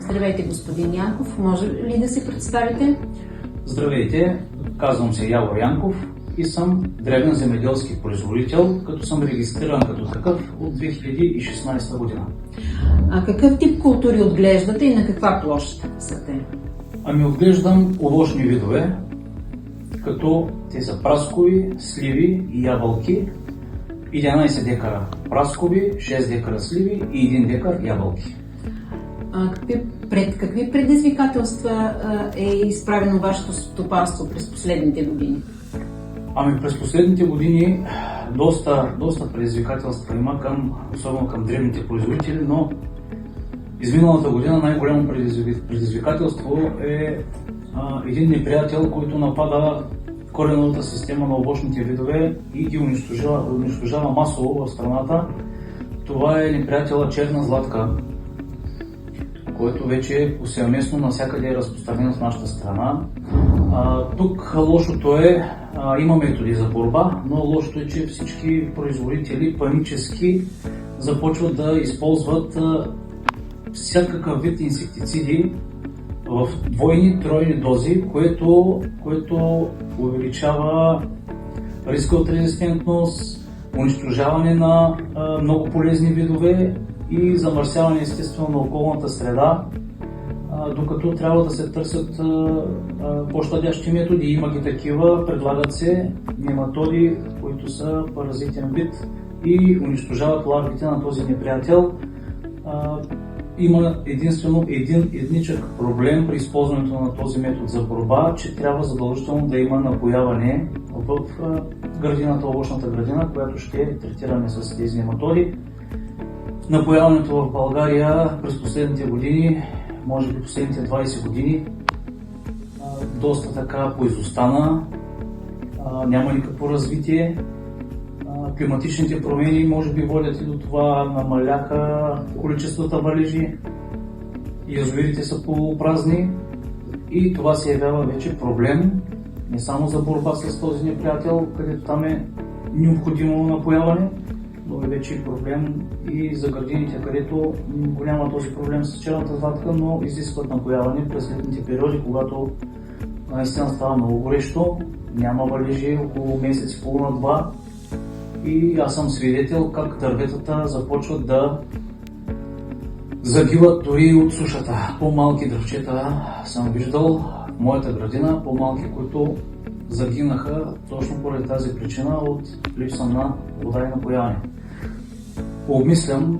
Здравейте, господин Янков. Може ли да се представите? Здравейте, казвам се Явор Янков и съм дребен земеделски производител, като съм регистриран като такъв от 2016 година. А какъв тип култури отглеждате и на каква площ са те? Отглеждам овощни видове, като те са праскови, сливи и ябълки. 11 декара праскови, 6 декара сливи и 1 декар ябълки. Пред какви предизвикателства е изправено вашето стопанство през последните години? През последните години доста предизвикателства има, особено към дребните производители, но изминалата година най-голямо предизвикателство е един неприятел, който напада кореновата система на овощните видове и ги унищожава масово в страната. Това е неприятела черна златка, който вече повсеместно навсякъде е разпространен в нашата страна. Тук лошото е, има методи за борба, но лошото е, че всички производители панически започват да използват всякакъв вид инсектициди в двойни, тройни дози, което увеличава риска от резистентност, унищожаване на много полезни видове и замърсяване естествено на околната среда, докато трябва да се търсят по-щадящи методи. Има ги такива, предлагат се нематоди, които са паразитен вид и унищожават ларвите на този неприятел. Има единствено едничък проблем при използването на този метод за борба, че трябва задължително да има напояване в градината, овощната градина, която ще третираме с тези нематоди. Напояването в България през последните години, може би последните 20 години, доста така поизостана, няма никакво развитие. Климатичните промени може би водят и до това, намаляха количествата валежи, язовирите са полупразни и това се явява вече проблем не само за борба с този неприятел, където там е необходимо напояване, но е вече и проблем и за градините, където го няма този проблем с черната златка, но изискват напояване през летните периоди, когато наистина става много горещо, няма валежи около месец и половина-два. И аз съм свидетел как дърветата започват да загиват дори от сушата. По-малки дръвчета съм виждал в моята градина, по-малки, които загинаха точно поради тази причина от липса на вода и напояване. Обмислям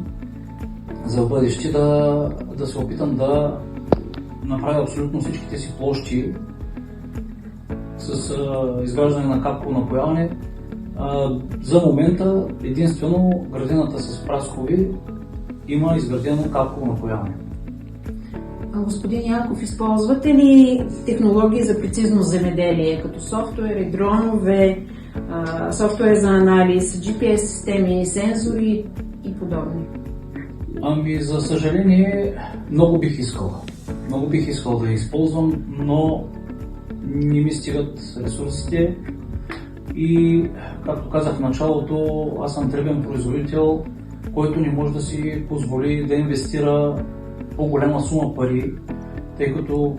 за бъдеще да се опитам да направя абсолютно всичките си площи с изграждане на капково напояване. За момента единствено градината с праскови има изградено капково напояване. Господин Янков, използвате ли технологии за прецизно земеделие, като софтуери, дронове, софтуер за анализ, GPS системи, сензори и подобни? За съжаление, много бих искал. Много бих искал да я използвам, но не ми стигат ресурсите. И, както казах в началото, аз съм дребен производител, който не може да си позволи да инвестира по-голяма сума пари, тъй като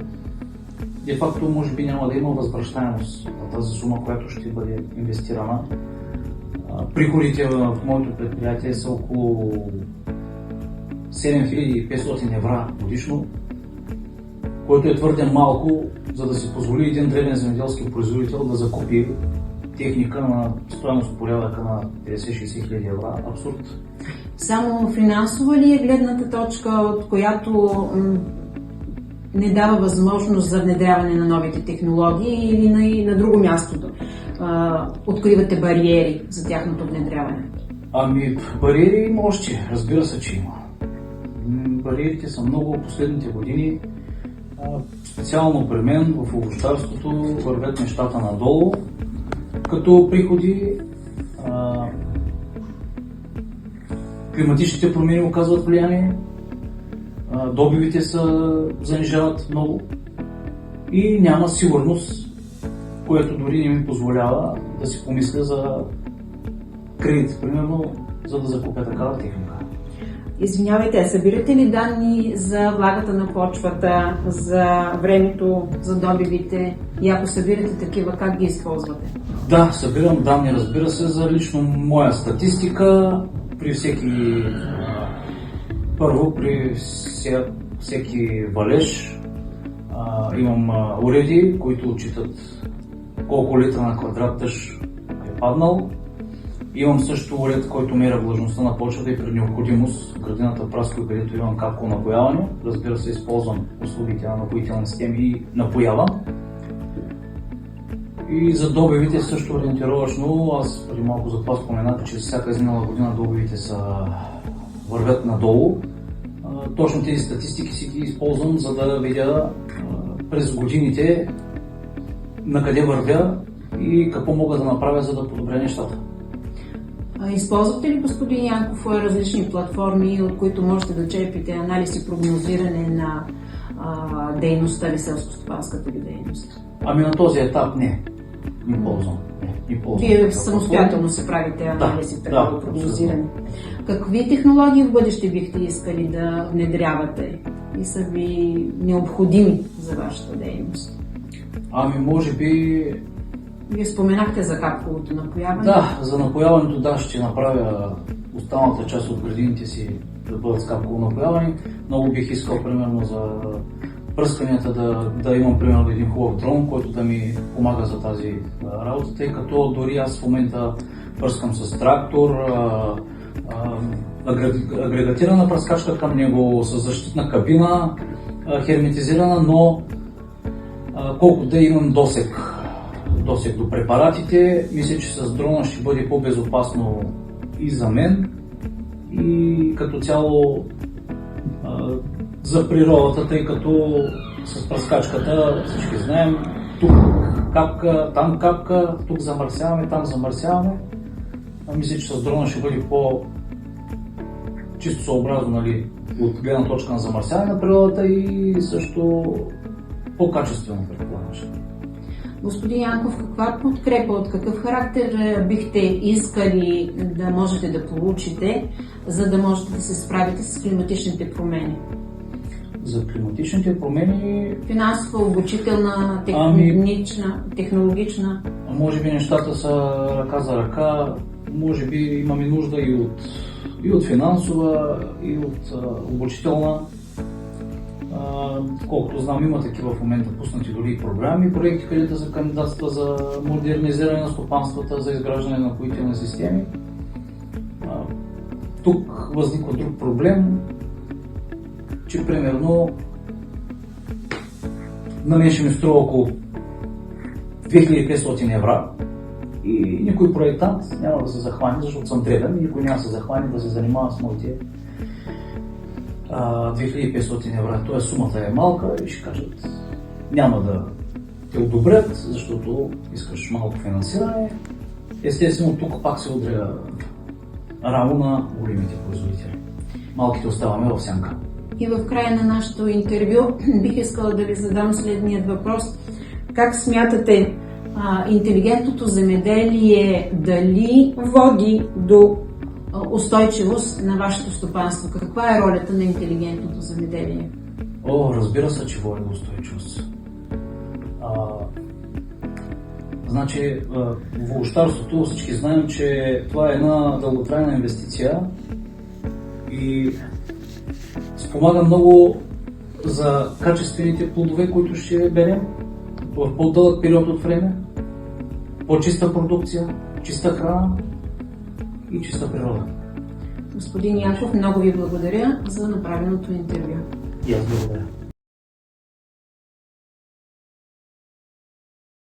де-факто може би няма да има възвръщаемост на тази сума, която ще бъде инвестирана. Приходите в моето предприятие са около 7500 евро годишно, което е твърде малко, за да си позволи един дребен земеделски производител да закупи техника на стойност порядъка на 50-60 хиляди евро. Абсурд. Само финансова ли е гледната точка, от която не дава възможност за внедряване на новите технологии, или на друго място откривате бариери за тяхното внедряване? Бариери има още, разбира се, че има. Бариерите са много в последните години. Специално при мен в овощарството вървят нещата надолу, като приходи. Климатичните промени оказват влияние, добивите се занижават много и няма сигурност, което дори не ми позволява да си помисля за кредит, примерно, за да закупя такава техника. Извинявайте, а събирате ли данни за влагата на почвата, за времето, за добивите? И ако събирате такива, как ги използвате? Да, събирам данни, разбира се, за лично моя статистика при всеки първо, при всеки валеж имам уреди, които отчитат колко литра на квадрат дъжд е паднал. Имам също уред, който меря влажността на почвата и при необходимост в градината Праско, където имам капко напояване. Разбира се, използвам услугите на напоителни системи и напоявам. И за добивите също ориентировъчно, аз преди малко за това споменах, че всяка изминала година добивите вървят надолу. Точно тези статистики си ги използвам, за да видя през годините на къде вървя и какво мога да направя, за да подобря нещата. Използвате ли, господин Янков, различни платформи, от които можете да черпите анализ и прогнозиране на дейността или селско-стопанската ви дейност? Ами на този етап не ползвам. Вие самостоятелно се правите анализ и такова прогнозиране. Какви технологии в бъдеще бихте искали да внедрявате и са ви необходими за вашата дейност? Ами може би... Вие споменахте за капковото напояване. Да, за напояването ще направя останалата част от градините си да бъдат с капково напояване. Много бих искал, примерно, за пръсканията да имам, примерно, един хубав дрон, който да ми помага за тази работа, тъй като дори аз в момента пръскам с трактор, агрегатирана пръскачка към него с защитна кабина, херметизирана, но колко да имам досег до препаратите, мисля, че с дрона ще бъде по-безопасно и за мен, и като цяло за природата, тъй като с пръскачката всички знаем, тук капка, тук замърсяваме, там замърсяваме. Мисля, че с дрона ще бъде чисто съобразно, нали, от гледна точка на замърсяване на природата и също по-качествено, предполагам. Господин Янков, каква подкрепа, от какъв характер бихте искали да можете да получите, за да можете да се справите с климатичните промени? За климатичните промени... Финансова, обучителна, технологична? Може би нещата са ръка за ръка, може би имаме нужда и от финансова, и от обучителна. Колкото знам, има такива в момента пуснати дори програми, проекти, където за кандидатства за модернизиране на стопанствата, за изграждане на напоителни системи. Тук възниква друг проблем, че примерно на мен ще ми струва около 2500 евро и никой проектант няма да се захване, защото съм дребен и никой няма да се захване да се занимава с моите 2500 евро. Тоест сумата е малка и ще кажат, няма да те одобрят, защото искаш малко финансиране. Естествено, тук пак се удря рамо на големите производители. Малките оставаме в сянка. И в края на нашето интервю бих искала да ви задам следният въпрос. Как смятате, интелигентното земеделие дали води до устойчивост на вашето стопанство? Каква е ролята на интелигентното земеделие? Разбира се, че води до устойчивост. Значи, в овощарството всички знаем, че това е една дълготрайна инвестиция и спомага много за качествените плодове, които ще берем в по-дълъг период от време, по-чиста продукция, чиста храна и чиста природа. Господин Янков, много ви благодаря за направеното интервю. И аз благодаря.